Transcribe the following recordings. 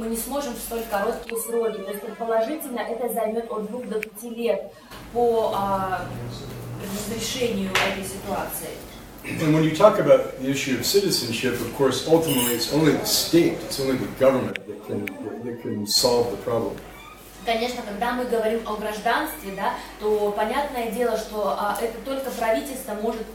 мы не сможем в столь короткие сроки. То есть, предположительно, это займет от 2 до 5 лет по разрешению этой ситуации. And when you talk about the issue of citizenship, of course, ultimately it's only the state, it's only the government that can solve the problem. Конечно, когда мы говорим о гражданстве, да, то понятное дело, что это только правительство может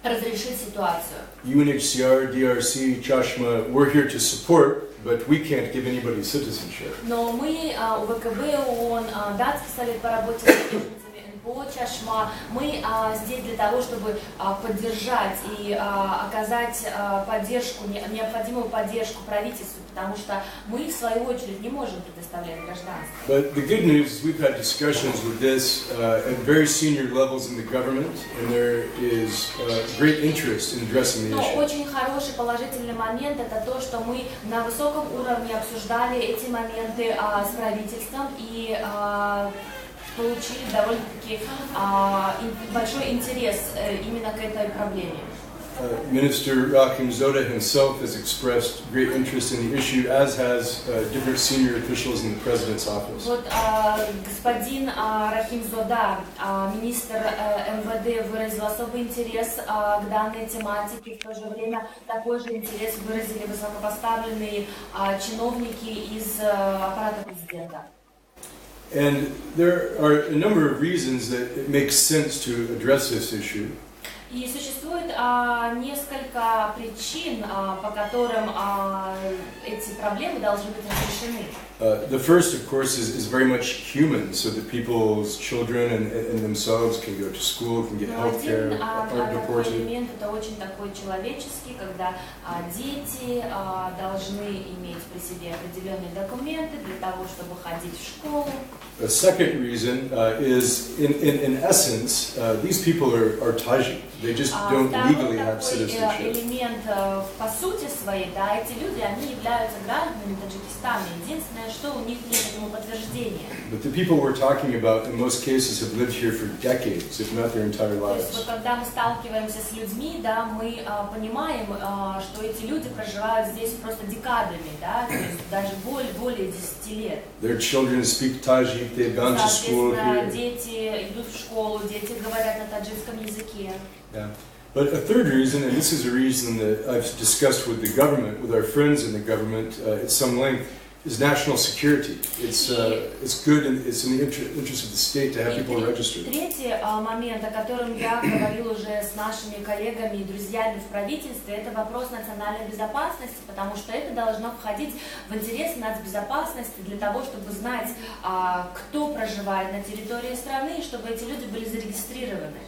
разрешить ситуацию. UNHCR, DRC, Chashma, we're here to support, but we can't give anybody citizenship. Но мы, УВКБ, ООН, Датский совет по работе с беженцами, НПО, Чашма, мы здесь для того, чтобы поддержать и оказать поддержку, необходимую поддержку правительству, потому что мы, в свою очередь, не можем предоставлять гражданство. But the good news is we've had discussions with this at very senior levels in the government, and there is great interest in addressing the Но issue. очень хороший положительный момент это то, что мы на высоком уровне обсуждали эти моменты с правительством и получили довольно-таки большой интерес именно к этой проблеме. Minister Rahim Zoda himself has expressed great interest in the issue, as has different senior officials in the President's office. Вот господин Рахим Зода, министр МВД, выразил особый интерес к данной тематике. В то же время такой же интерес выразили высокопоставленные чиновники из аппарата президента. And there are a number of reasons that it makes sense to address this issue. И существует несколько причин, по которым эти проблемы должны быть разрешены. The first, of course, is very much human, so that people's children and themselves can go to school, can get health care, aren't deported. Элемент это очень такой человеческий, когда дети должны иметь при себе определенные документы для того, чтобы ходить в школу. The second reason is, in essence, these people are Tajik. They just don't legally have citizenship. Элемент по сути своей, да, эти люди, они являются гражданами Таджикистана. Единственное, что у них нет этому подтверждения. But the people we're talking about, in most cases, have lived here for decades, if not their entire То есть, lives. вот, когда мы сталкиваемся с людьми, да, мы понимаем, что эти люди проживают здесь просто декадами, да, то есть даже более 10 лет. Their children speak Tajik. They've gone to school here. Дети идут в школу, дети говорят на таджикском языке. Yeah. But a third reason, and this is a reason that I've discussed with the government, with our friends in the government at some length, is national security. It's good and it's in the interest of the state to have people registered. Третий момент, о котором я говорил уже с нашими коллегами и друзьями в правительстве, это вопрос национальной безопасности, потому что это должно входить в интересы нацбезопасности для того, чтобы знать, кто проживает на территории страны, и чтобы эти люди были зарегистрированы.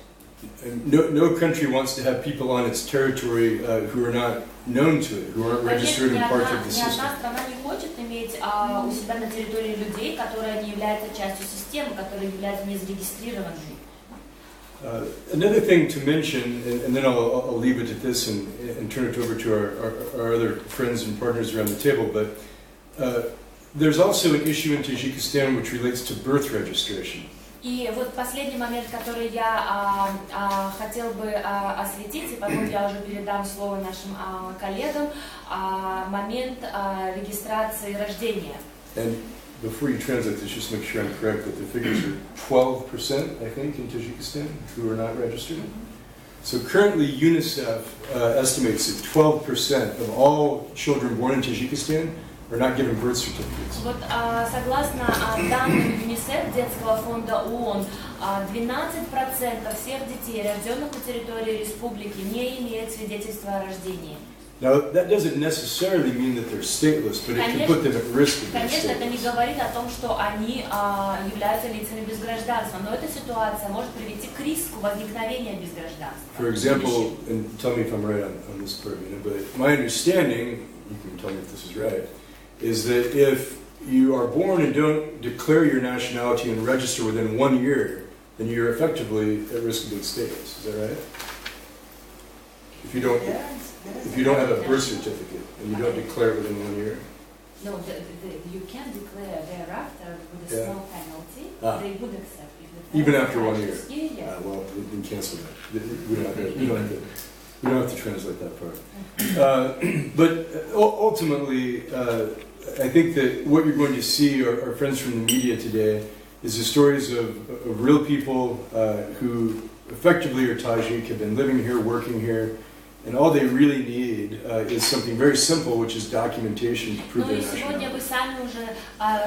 No country wants to have people on its territory who are not known to it, who aren't registered and part of the system. Ни одна страна не хочет иметь у себя на территории людей, которые не являются частью системы, которые являются незарегистрированными. Another thing to mention, and then I'll leave it at this and turn it over to our other friends and partners around the table, but there's also an issue in Tajikistan which relates to birth registration. И вот последний момент, который я хотел бы осветить, и потом я уже передам слово нашим коллегам, момент регистрации рождения. And before you translate this, just make sure I'm correct that the figures are 12%, I think, in Tajikistan who are not registered. So currently UNICEF estimates that 12% of all children born in Tajikistan are not given birth certificates. Вот согласно данным ЮНИСЕФ, детского фонда ООН, 12% всех детей, рожденных на территории республики, не имеют свидетельства о рождении. Now that doesn't necessarily mean that they're stateless, but it can put them at risk of being Конечно, это не stateless. говорит о том, что они являются лицами без гражданства, но эта ситуация может привести к риску возникновения без гражданства. For example, and tell me if I'm right on this part, but my understanding, you can tell me if this is right, is that if you are born and don't declare your nationality and register within 1 year, then you're effectively at risk of being stateless. Is that right? If you don't have a birth certificate and you don't declare it within 1 year. No, you can declare thereafter with a small penalty. They would accept it. Even after 1 year? Yeah. Well, we can cancel that. We don't have to translate that part. But ultimately, I think that what you're going to see, our friends from the media today, is the stories of real people who effectively are Tajik, have been living here, working here, and all they really need is something very simple, which is documentation to prove their nationality. Сегодня вы сами уже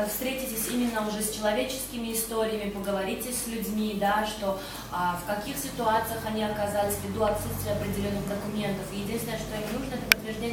встретитесь именно уже с человеческими историями, поговорите с людьми, да, что в каких ситуациях они оказались ввиду отсутствия определенных документов. Единственное, что им нужно, это подтверждение